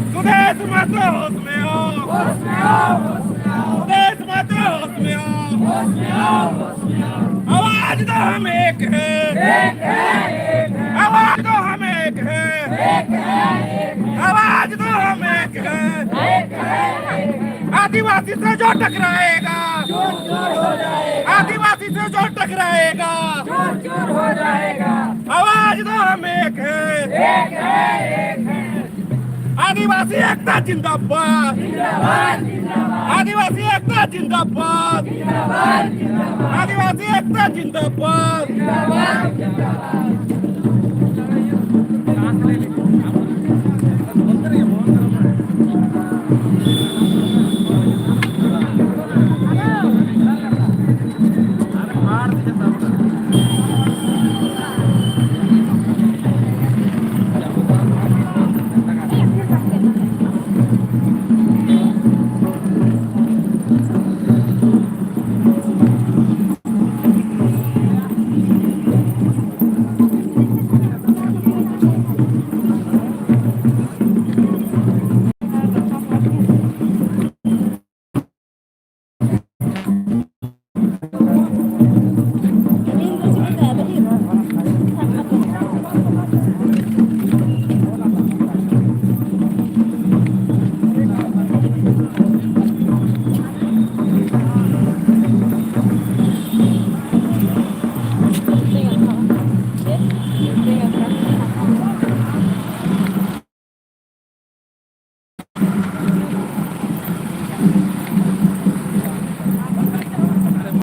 सुदेश मात्र होश में आओ, सुदेश मात्र होश में आओ, आवाज दो हम एक है, आवाज दो हम एक है, आवाज दो हम एक है। आदिवासी से जो टकराएगा, आदिवासी से जो टकराएगा, आवाज दो हम एक है। आदिवासी एकता जिंदाबाद, आदिवासी एकता जिंदाबाद, आदिवासी एकता जिंदाबाद।